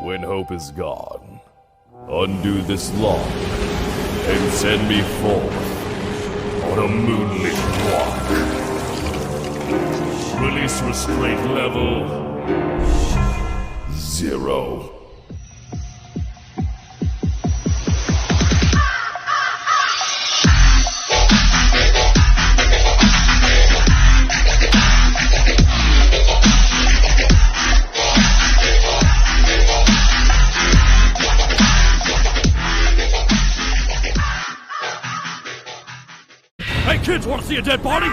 When hope is gone, undo this lock and send me forth on a moonlit walk. Release restraint level 0. Hey kids, wanna see a dead body?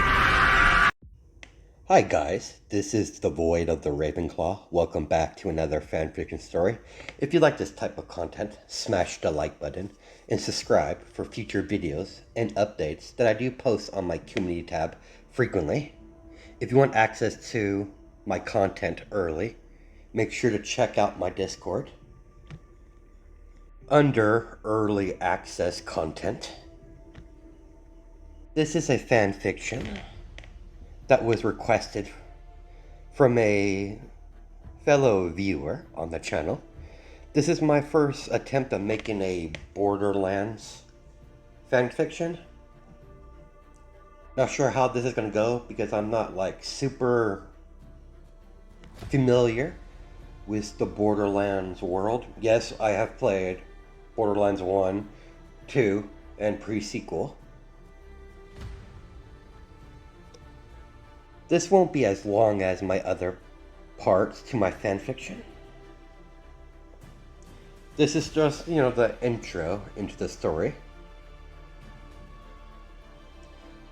Hi guys, this is the Void of the Ravenclaw. Welcome back to another fanfiction story. If you like this type of content, smash the like button and subscribe for future videos and updates that I do post on my community tab frequently. If you want access to my content early, make sure to check out my Discord. Under early access content, this is a fan fiction that was requested from a fellow viewer on the channel. This is my first attempt at making a Borderlands fan fiction. Not sure how this is going to go because I'm not like super familiar with the Borderlands world. Yes, I have played Borderlands 1, 2, and pre-sequel. This won't be as long as my other parts to my fanfiction. This is just, the intro into the story.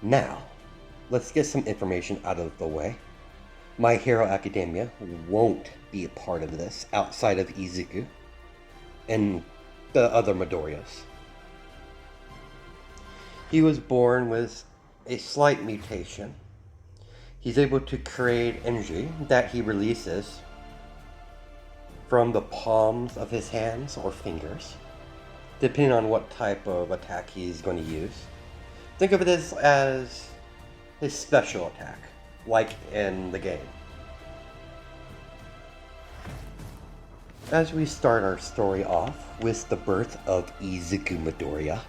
Now, let's get some information out of the way. My Hero Academia won't be a part of this outside of Izuku and the other Midoriyas. He was born with a slight mutation. He's able to create energy that he releases from the palms of his hands or fingers, depending on what type of attack he's going to use. Think of it as his special attack, like in the game. As we start our story off with the birth of Izuku Midoriya.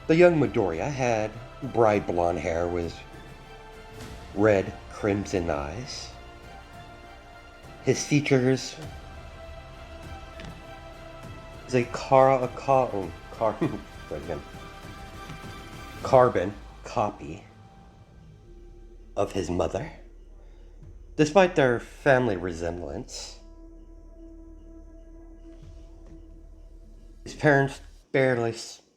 The young Midoriya had bright blonde hair with red crimson eyes. His features is a carbon copy of his mother. Despite their family resemblance, his parents barely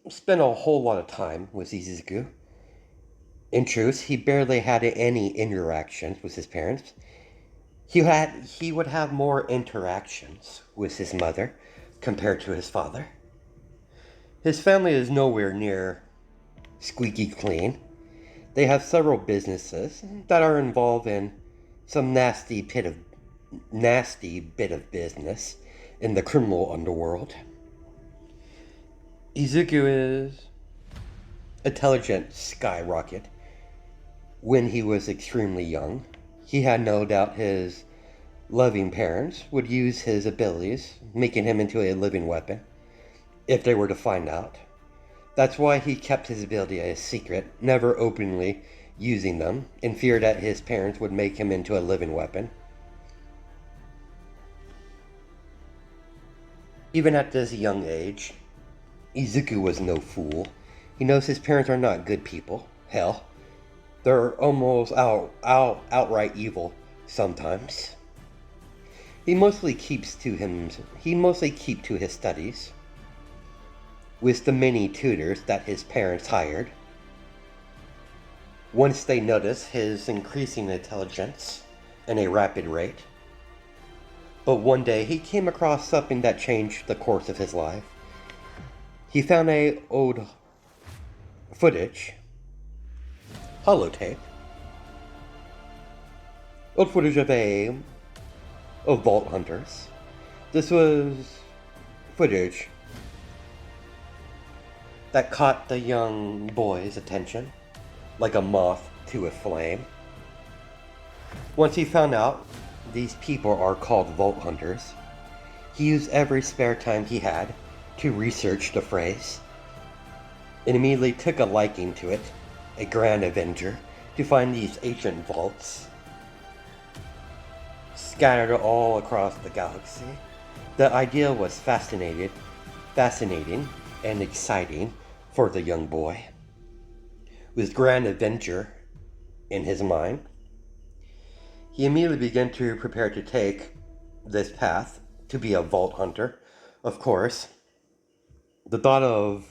spent a whole lot of time with Izuku. In truth, he barely had any interactions with his parents. He would have more interactions with his mother compared to his father. His family is nowhere near squeaky clean. They have several businesses that are involved in some nasty bit of business in the criminal underworld. Izuku is intelligent skyrocket. When he was extremely young, he had no doubt his loving parents would use his abilities, making him into a living weapon, if they were to find out. That's why he kept his ability a secret, never openly using them, in fear that his parents would make him into a living weapon. Even at this young age, Izuku was no fool. He knows his parents are not good people. Hell, they're almost outright evil sometimes. He mostly keeps to his studies, with the many tutors that his parents hired. Once they noticed his increasing intelligence at a rapid rate. But one day he came across something that changed the course of his life. He found an old footage, holotape, old footage of vault hunters. This was footage that caught the young boy's attention like a moth to a flame. Once he found out these people are called vault hunters, He used every spare time he had to research the phrase, and immediately took a liking to it, a grand avenger, to find these ancient vaults scattered all across the galaxy. The idea was fascinating and exciting for the young boy. With grand adventure in his mind, he immediately began to prepare to take this path to be a vault hunter. Of course, the thought of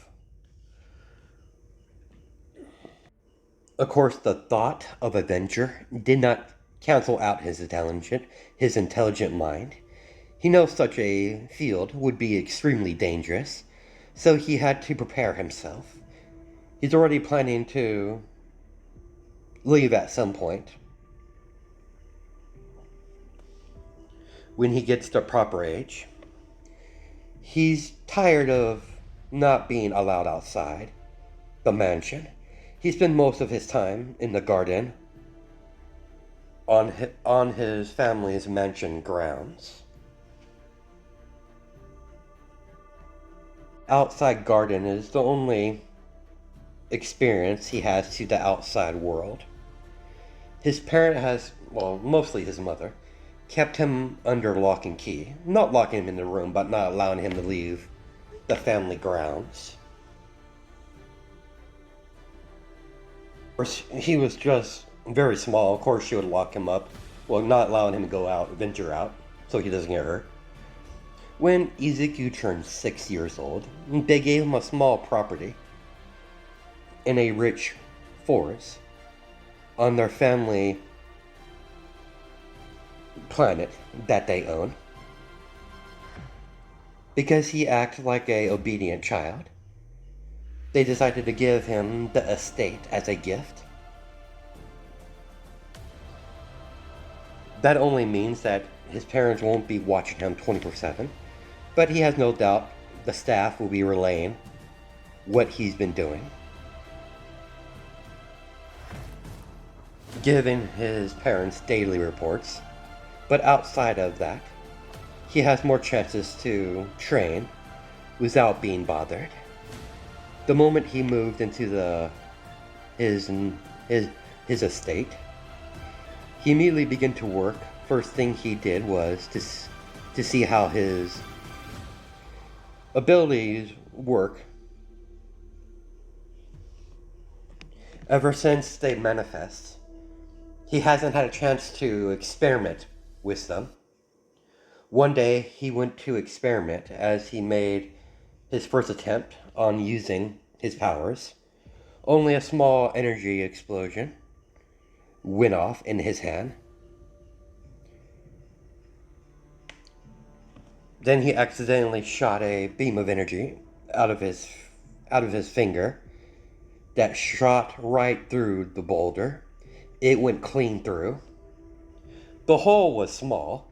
the thought of adventure did not cancel out his intelligent mind. He knows such a field would be extremely dangerous, so he had to prepare himself. He's already planning to leave at some point when he gets to proper age. He's tired of not being allowed outside the mansion. He spent most of his time in the garden on his family's mansion grounds. Outside garden is the only experience he has to the outside world. His parent has, well, mostly his mother, kept him under lock and key. Not locking him in the room, but not allowing him to leave the family grounds. Of course, he was just very small. Of course, she would lock him up. Well, not allowing him to go out, venture out, so he doesn't get hurt. When Izuku turned 6 years old, they gave him a small property in a rich forest on their family planet that they own. Because he acted like an obedient child, they decided to give him the estate as a gift. That only means that his parents won't be watching him 24/7, but he has no doubt the staff will be relaying what he's been doing, giving his parents daily reports. But outside of that, he has more chances to train without being bothered. The moment he moved into his estate, he immediately began to work. First thing he did was to see how his abilities work. Ever since they manifest, he hasn't had a chance to experiment with them. One day he went to experiment as he made his first attempt on using his powers. Only a small energy explosion went off in his hand. Then he accidentally shot a beam of energy out of his finger that shot right through the boulder. It went clean through. The hole was small,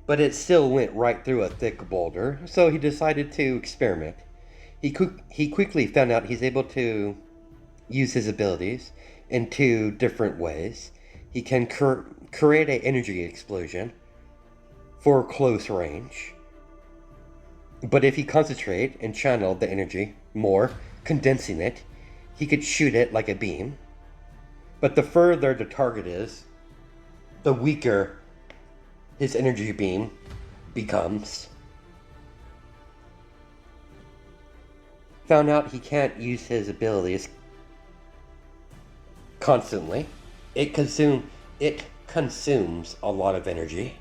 but it still went right through a thick boulder, so he decided to experiment. He quickly found out he's able to use his abilities in two different ways. He can create an energy explosion for close range, but if he concentrate and channel the energy more, condensing it, he could shoot it like a beam. But the further the target is, the weaker his energy beam becomes. Found out he can't use his abilities constantly. It consumes a lot of energy.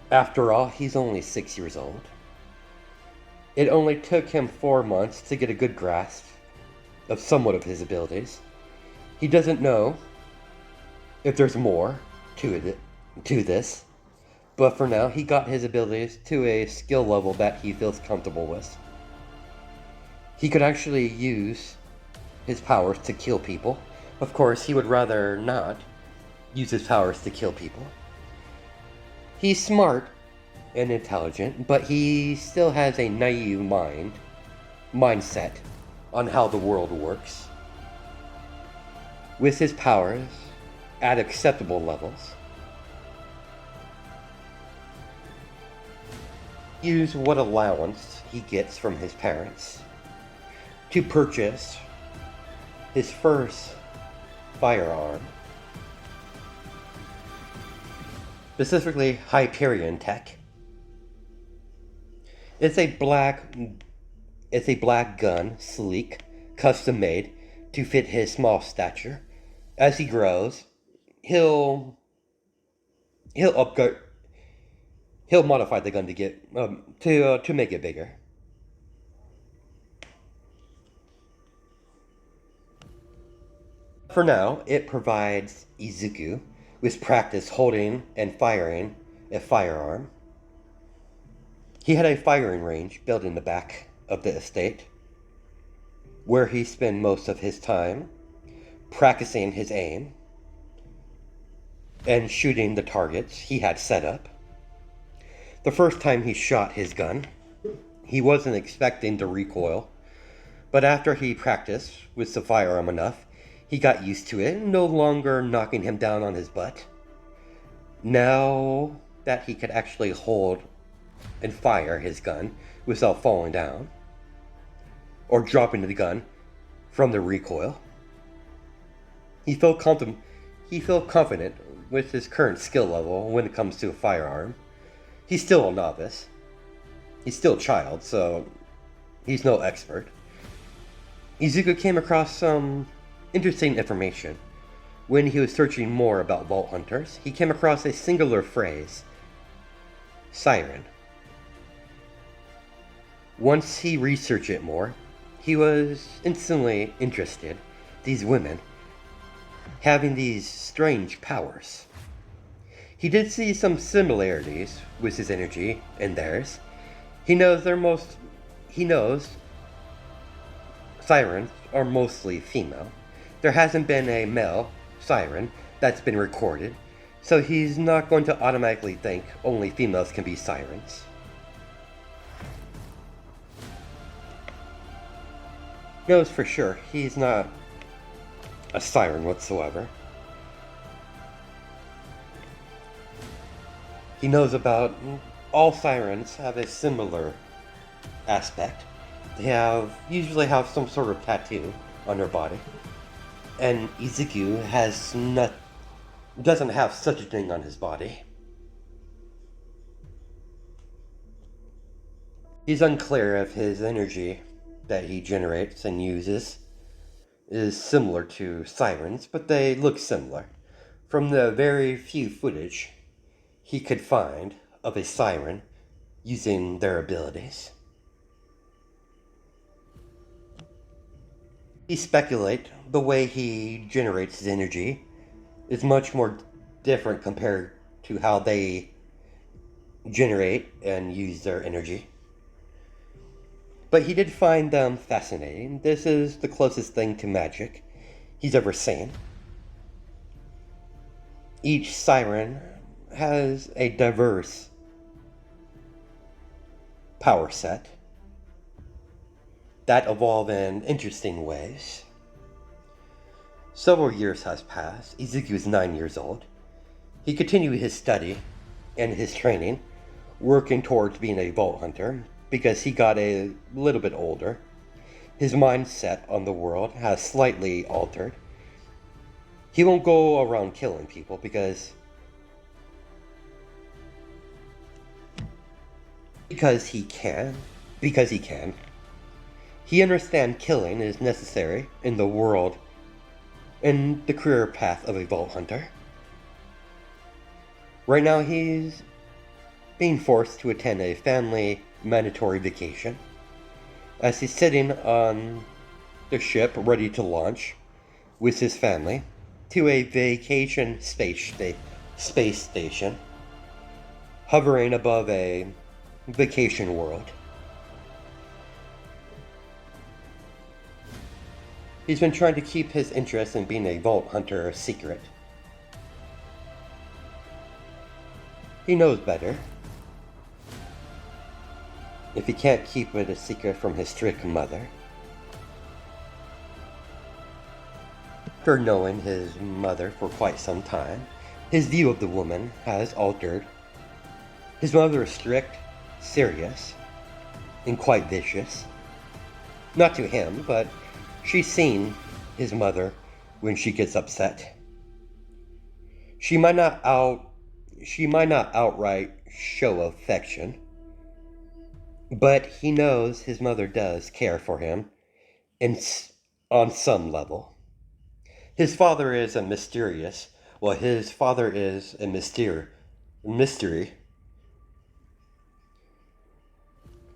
After all, he's only 6 years old. It only took him 4 months to get a good grasp of somewhat of his abilities. He doesn't know if there's more to this, but for now he got his abilities to a skill level that he feels comfortable with. He could actually use his powers to kill people. Of course, he would rather not use his powers to kill people. He's smart and intelligent, but he still has a naive mindset on how the world works. With his powers at acceptable levels, use what allowance he gets from his parents to purchase his first firearm, specifically Hyperion tech. It's a black gun, sleek, custom made to fit his small stature. As he grows, he'll upgrade. He'll modify the gun to get to make it bigger. For now, it provides Izuku with practice holding and firing a firearm. He had a firing range built in the back of the estate, where he spent most of his time practicing his aim and shooting the targets he had set up. The first time he shot his gun, he wasn't expecting the recoil, but after he practiced with the firearm enough, he got used to it, no longer knocking him down on his butt. Now that he could actually hold and fire his gun without falling down or dropping the gun from the recoil, he felt confident with his current skill level when it comes to a firearm. He's still a novice. He's still a child, so he's no expert. Izuku came across some interesting information. When he was searching more about Vault Hunters, he came across a singular phrase, siren. Once he researched it more, he was instantly interested. These women having these strange powers. He did see some similarities with his energy and theirs. He knows sirens are mostly female. There hasn't been a male siren that's been recorded, so he's not going to automatically think only females can be sirens. Knows for sure he's not a siren whatsoever. He knows about all sirens have a similar aspect. They usually have some sort of tattoo on their body. And Izuku doesn't have such a thing on his body. He's unclear if his energy that he generates and uses is similar to sirens, but they look similar. From the very few footage he could find of a siren using their abilities, he speculates the way he generates his energy is much more different compared to how they generate and use their energy. But he did find them fascinating. This is the closest thing to magic he's ever seen. Each siren has a diverse power set that evolve in interesting ways. Several years has passed. Izuku is 9 years old. He continued his study and his training, working towards being a Vault Hunter because he got a little bit older. His mindset on the world has slightly altered. He won't go around killing people because he can. He understands killing is necessary in the world, in the career path of a Vault Hunter. Right now he's being forced to attend a family mandatory vacation. As he's sitting on the ship ready to launch with his family to a vacation space station hovering above a vacation world. He's been trying to keep his interest in being a Vault Hunter a secret. He knows better. If he can't keep it a secret from his strict mother. After knowing his mother for quite some time, his view of the woman has altered. His mother is strict, serious and quite vicious. Not to him, but she's seen his mother when she gets upset. She might not outright show affection, but he knows his mother does care for him on some level. His father is a mysterious. Well, his father is a mystery.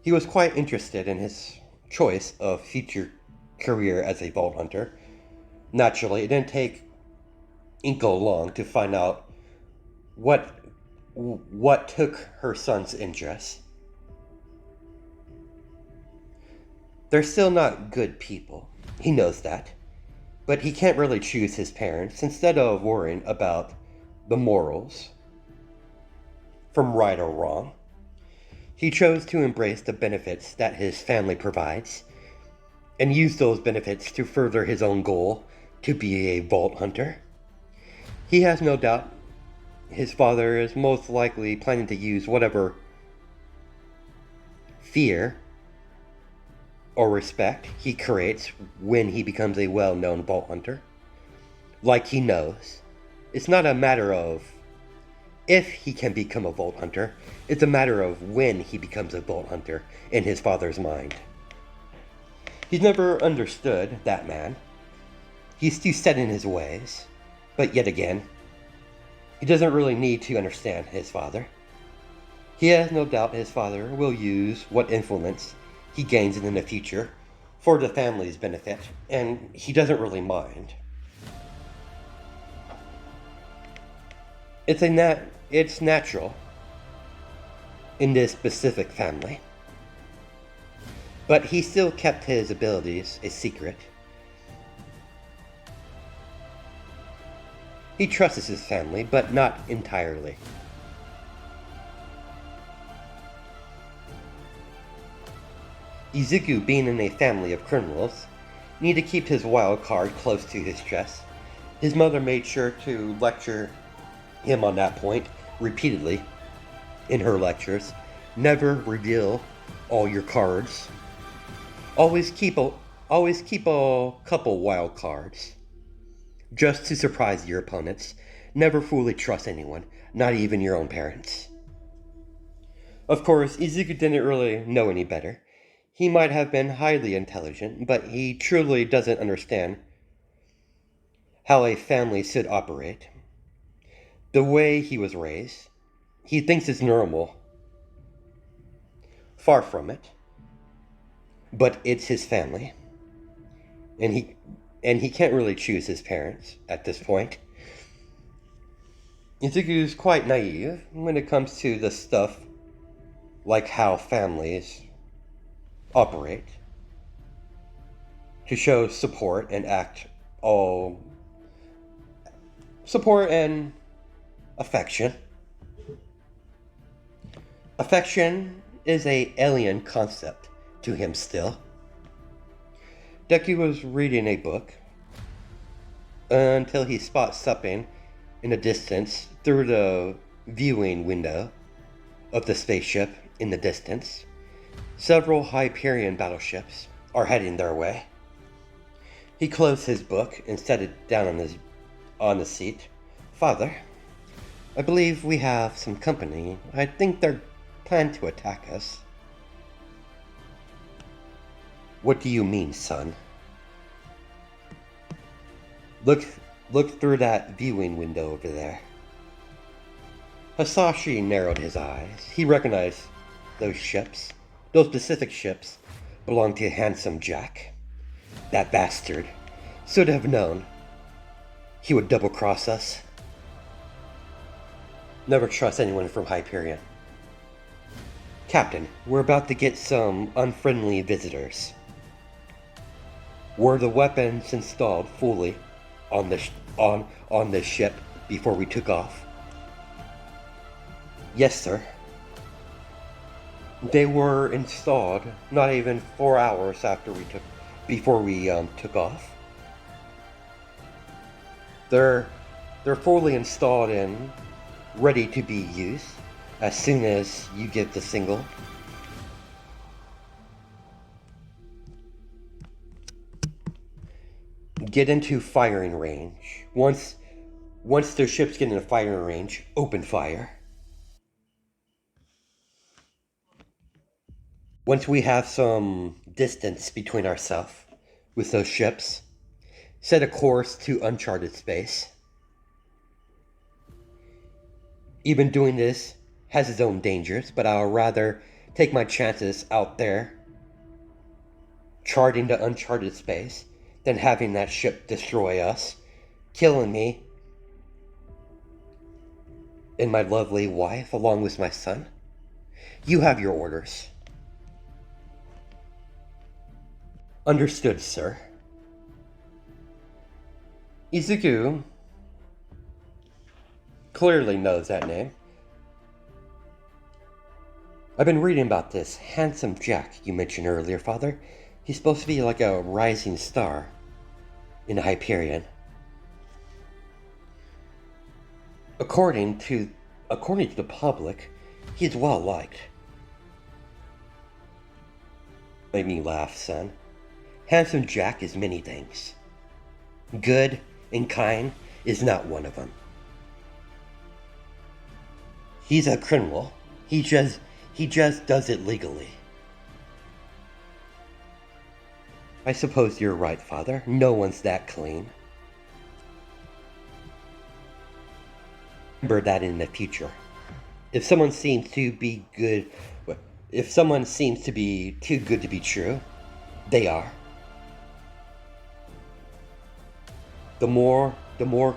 He was quite interested in his choice of future career as a vault hunter. Naturally, it didn't take Inko long to find out what took her son's interest. They're still not good people. He knows that. But he can't really choose his parents instead of worrying about the morals from right or wrong. He chose to embrace the benefits that his family provides and use those benefits to further his own goal to be a vault hunter. He has no doubt his father is most likely planning to use whatever fear or respect he creates when he becomes a well-known vault hunter. Like he knows, it's not a matter of if he can become a vault hunter, it's a matter of when he becomes a vault hunter in his father's mind. He's never understood that man. He's too set in his ways, but yet again, he doesn't really need to understand his father. He has no doubt his father will use what influence he gains in the future for the family's benefit, and he doesn't really mind. It's natural in this specific family. But he still kept his abilities a secret. He trusts his family, but not entirely. Izuku, being in a family of criminals, needed to keep his wild card close to his chest. His mother made sure to lecture him on that point repeatedly in her lectures. Never reveal all your cards. Always keep a couple wild cards, just to surprise your opponents. Never fully trust anyone, not even your own parents. Of course, Izuku didn't really know any better. He might have been highly intelligent, but he truly doesn't understand how a family should operate. The way he was raised, he thinks it's normal. Far from it. But it's his family. And he can't really choose his parents at this point. Izuku's quite naive when it comes to the stuff like how families operate, to show support and support and affection. Affection is an alien concept to him still. Deku was reading a book until he spots something in the distance through the viewing window of the spaceship in the distance. Several Hyperion battleships are heading their way. He closed his book and set it down on the seat. Father, I believe we have some company. I think they're planning to attack us. What do you mean, son? Look through that viewing window over there. Hasashi narrowed his eyes. He recognized those ships. Those Pacific ships belonged to Handsome Jack. That bastard should have known he would double-cross us. Never trust anyone from Hyperion. Captain, we're about to get some unfriendly visitors. Were the weapons installed fully on the ship before we took off? Yes, sir. They were installed not even 4 hours before we took off. They're fully installed and ready to be used as soon as you give the signal. Get into firing range. Once their ships get into firing range, open fire. Once we have some distance between ourselves with those ships, set a course to uncharted space. Even doing this has its own dangers, but I'll rather take my chances out there, charting the uncharted space, than having that ship destroy us, killing me and my lovely wife along with my son. You have your orders. Understood, sir. Izuku clearly knows that name. I've been reading about this handsome Jack you mentioned earlier, Father. He's supposed to be like a rising star in Hyperion. According to the public, he's well liked. Made me laugh, son. Handsome Jack is many things. Good and kind is not one of them. He's a criminal. He just does it legally. I suppose you're right, Father. No one's that clean. Remember that in the future. If someone seems to be good, if someone seems to be too good to be true, they are. The more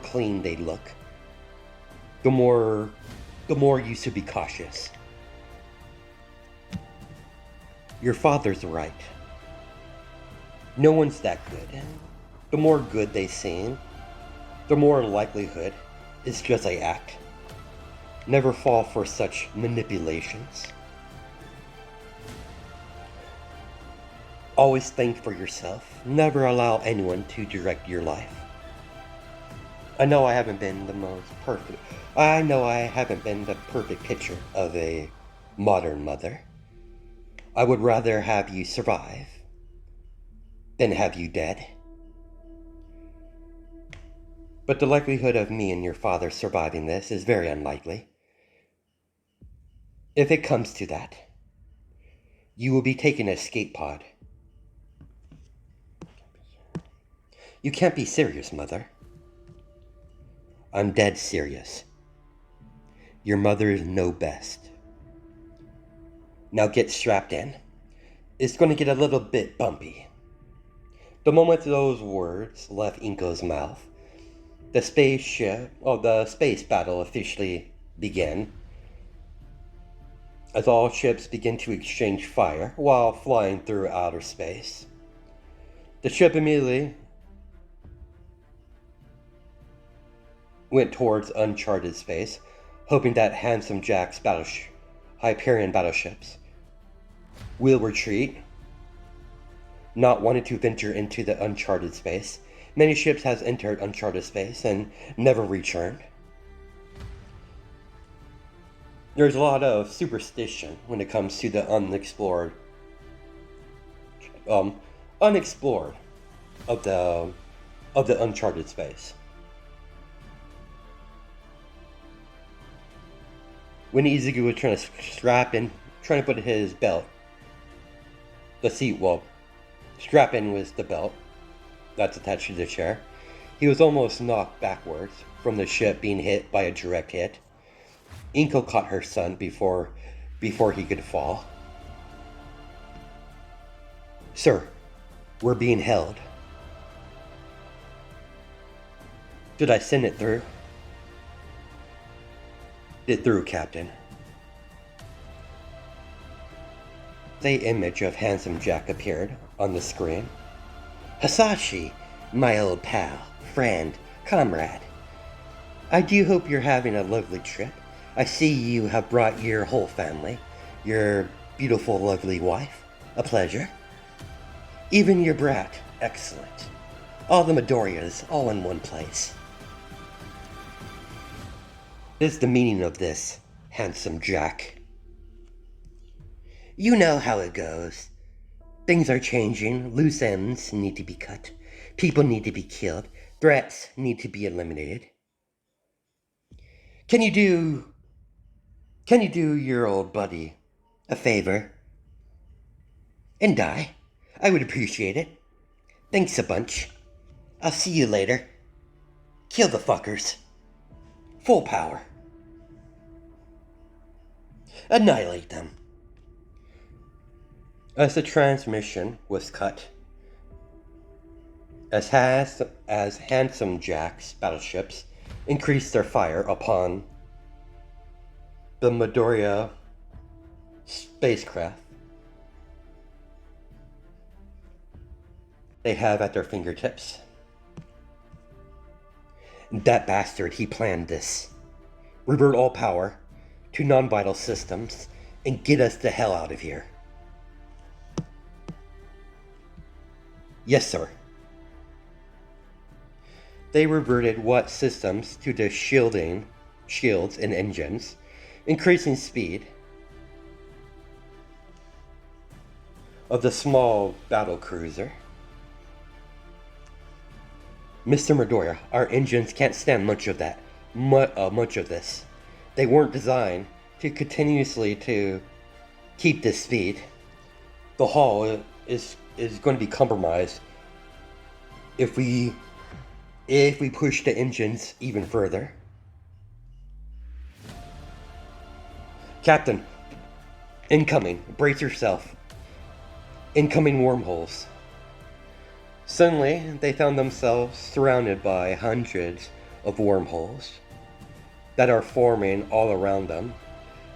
clean they look, the more you should be cautious. Your father's right. No one's that good. The more good they seem, the more likelihood it's just they act. Never fall for such manipulations. Always think for yourself. Never allow anyone to direct your life. I know I haven't been the perfect picture of a modern mother. I would rather have you survive than have you dead. But the likelihood of me and your father surviving this is very unlikely. If it comes to that, you will be taking an escape pod. You can't be serious, Mother. I'm dead serious. Your mother know best. Now get strapped in. It's going to get a little bit bumpy. The moment those words left Inko's mouth, the space battle officially began. As all ships begin to exchange fire while flying through outer space. The ship immediately went towards uncharted space, hoping that handsome Jack's Hyperion battleships will retreat, not wanting to venture into the uncharted space. Many ships has entered uncharted space and never returned. There's a lot of superstition when it comes to the unexplored of the uncharted space. When Izuku was trying to put his belt, strap in was the belt that's attached to the chair. He was almost knocked backwards from the ship being hit by a direct hit. Inko caught her son before he could fall. Sir, we're being held. Should I send it through? It through, Captain. The image of handsome Jack appeared on the screen. Hasashi, my old pal, friend, comrade. I do hope you're having a lovely trip. I see you have brought your whole family, your beautiful, lovely wife. A pleasure. Even your brat. Excellent. All the Midoriyas, all in one place. What is the meaning of this, handsome Jack? You know how it goes. Things are changing, loose ends need to be cut. People need to be killed. Threats need to be eliminated. Can you do your old buddy a favor and die? I would appreciate it. Thanks a bunch. I'll see you later. Kill the fuckers. Full power. Annihilate them. As the transmission was cut, as Handsome Jack's battleships increased their fire upon the Midoriya spacecraft they have at their fingertips. That bastard, he planned this. Revert all power to non-vital systems and get us the hell out of here. Yes, sir. They reverted what systems to the shields and engines, increasing speed of the small battle cruiser. Mr. Midoriya, our engines can't stand much of this. They weren't designed to continuously to keep this speed. The hull is going to be compromised if we push the engines even further. Captain, incoming. Brace yourself. Incoming wormholes. Suddenly, they found themselves surrounded by hundreds of wormholes that are forming all around them,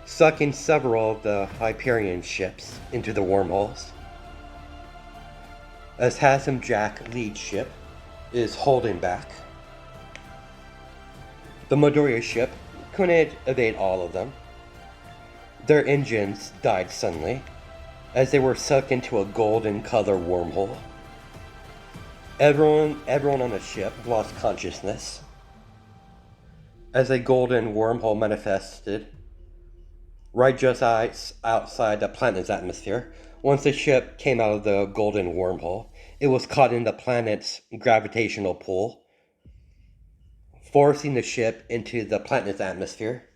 sucking several of the Hyperion ships into the wormholes. As Handsome Jack lead ship is holding back, the Midoriya ship couldn't evade all of them. Their engines died suddenly as they were sucked into a golden color wormhole. Everyone on the ship lost consciousness as a golden wormhole manifested right just outside the planet's atmosphere. Once the ship came out of the golden wormhole, it was caught in the planet's gravitational pull, forcing the ship into the planet's atmosphere.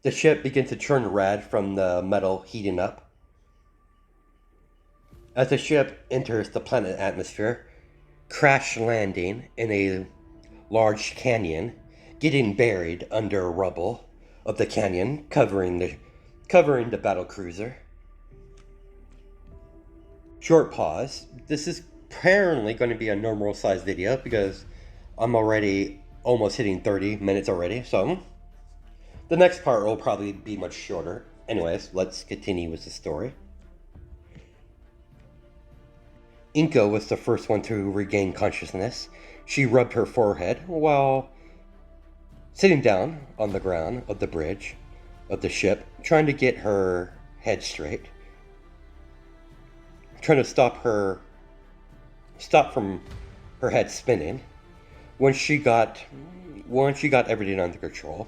The ship begins to turn red from the metal heating up. As the ship enters the planet atmosphere, crash landing in a large canyon, getting buried under rubble of the canyon, covering the battle cruiser. Short pause. This is apparently going to be a normal size video because I'm already almost hitting 30 minutes already, so the next part will probably be much shorter. Anyways, let's continue with the story. Inko was the first one to regain consciousness. She rubbed her forehead while sitting down on the ground of the bridge of the ship, trying to get her head straight, trying to stop from her head spinning. Once she got everything under control,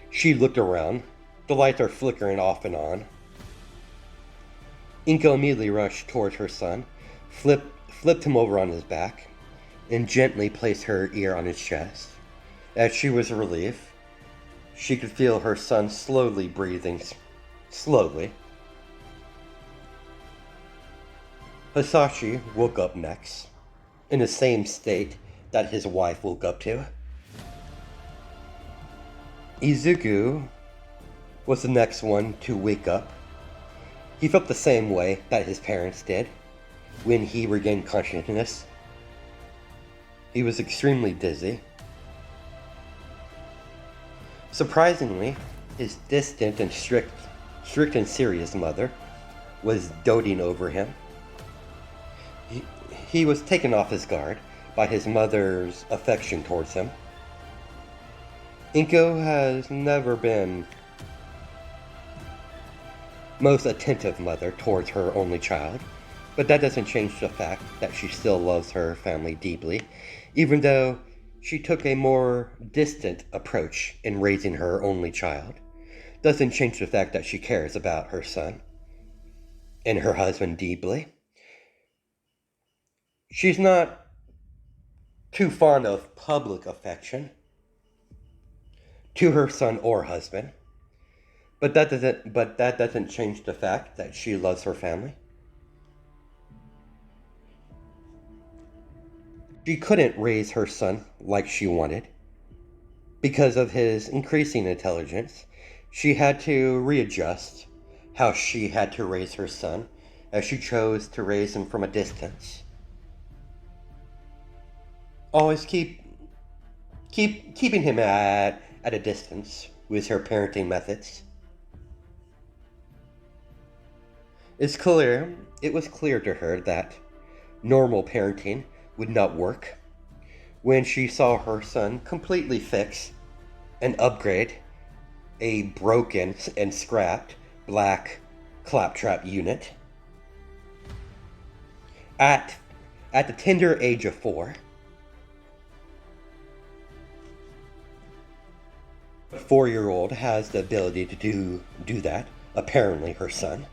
she looked around. The lights are flickering off and on. Inko immediately rushed towards her son, flipped him over on his back, and gently placed her ear on his chest. As she was relieved, she could feel her son slowly breathing. Slowly. Hisashi woke up next, in the same state that his wife woke up to. Izuku was the next one to wake up. He felt the same way that his parents did when he regained consciousness. He was extremely dizzy. Surprisingly, his distant and strict and serious mother was doting over him. He was taken off his guard by his mother's affection towards him. Inko has never been most attentive mother towards her only child, but that doesn't change the fact that she still loves her family deeply, even though she took a more distant approach in raising her only child. Doesn't change the fact that she cares about her son and her husband deeply. She's not too fond of public affection to her son or husband. But that doesn't change the fact that she loves her family. She couldn't raise her son like she wanted. Because of his increasing intelligence, she had to readjust how she had to raise her son, as she chose to raise him from a distance. Always keeping him at a distance with her parenting methods. It was clear to her that normal parenting would not work when she saw her son completely fix and upgrade a broken and scrapped black claptrap unit at the tender age of 4. A 4-year-old has the ability to do that, apparently her son.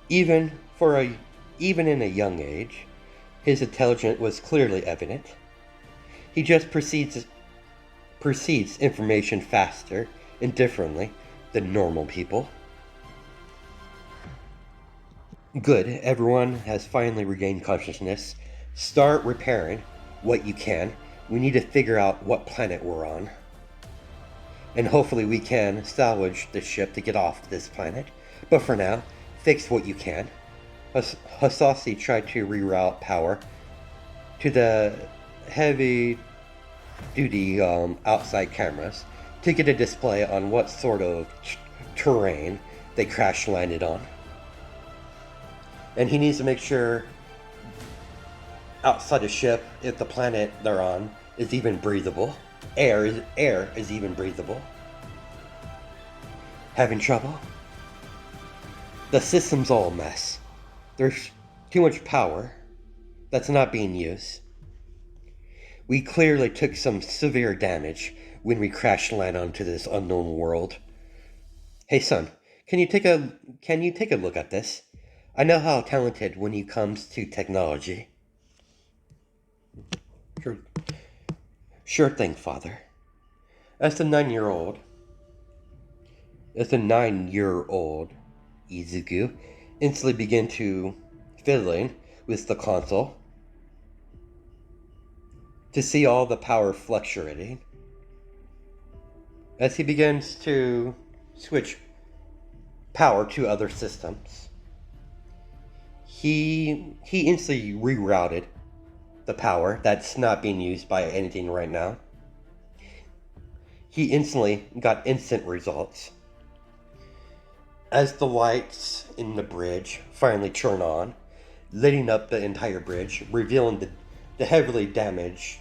Even in a young age, his intelligence was clearly evident. He just perceives information faster and differently than normal people. Good, everyone has finally regained consciousness. Start repairing what you can. We need to figure out what planet we're on. And hopefully we can salvage the ship to get off this planet. But for now, fix what you can. Hasasi tried to reroute power to the heavy-duty outside cameras to get a display on what sort of terrain they crash-landed on. And he needs to make sure outside the ship, if the planet they're on is even breathable. Air is even breathable. Having trouble? The system's all a mess. There's too much power that's not being used. We clearly took some severe damage when we crash land onto this unknown world. Hey son, can you take a look at this? I know how talented when it comes to technology. Sure thing, father. As the 9-year-old Izuku instantly began to fiddling with the console to see all the power fluctuating. As he begins to switch power to other systems, he instantly rerouted the power that's not being used by anything right now. He instantly got instant results. As the lights in the bridge finally turn on, lighting up the entire bridge, revealing the heavily damaged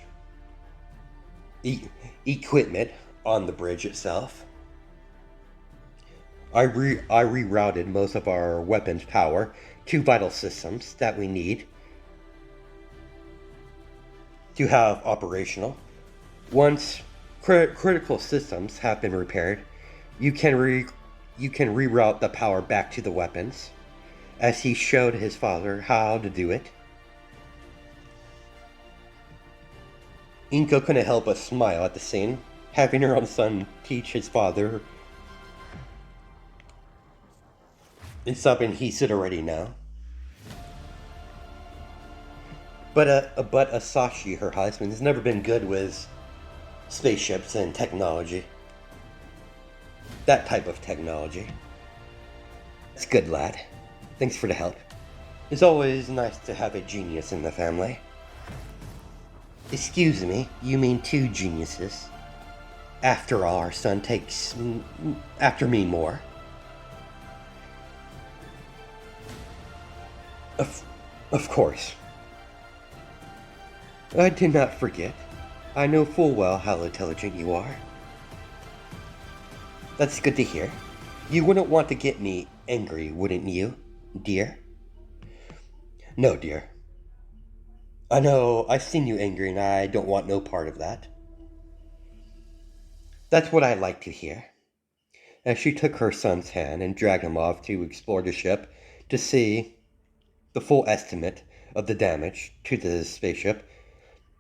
equipment on the bridge itself. I rerouted most of our weapons power to vital systems that we need to have operational. Once critical systems have been repaired, you can reroute the power back to the weapons, as he showed his father how to do it. Inko couldn't help but smile at the scene, having her own son teach his father. It's something he should already know. But Asashi, her husband, has never been good with spaceships and technology. That type of technology. It's good, lad. Thanks for the help. It's always nice to have a genius in the family. Excuse me, you mean 2 geniuses? After all, our son takes after me more. Of course. I did not forget. I know full well how intelligent you are. That's good to hear. You wouldn't want to get me angry, wouldn't you, dear? No, dear. I know I've seen you angry and I don't want no part of that. That's what I like to hear. As she took her son's hand and dragged him off to explore the ship to see the full estimate of the damage to the spaceship,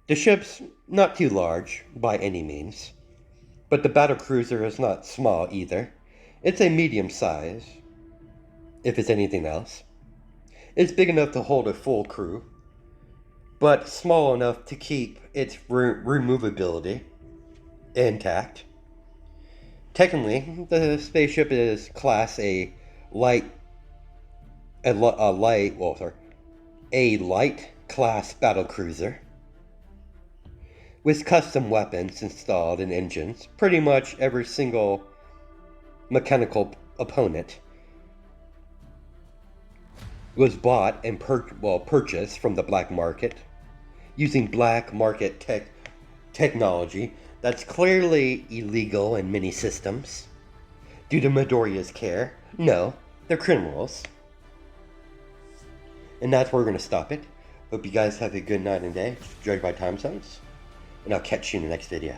The ship's not too large by any means, but the battlecruiser is not small either. It's a medium size, if it's anything else. It's big enough to hold a full crew, but small enough to keep its removability intact. Technically, the spaceship is class a light class battlecruiser with custom weapons installed in engines. Pretty much every single mechanical opponent was bought and purchased from the black market using black market technology that's clearly illegal in many systems. Due to Midoriya's care, no, they're criminals. And that's where we're going to stop it. Hope you guys have a good night and day. Enjoy my time zones. And I'll catch you in the next video.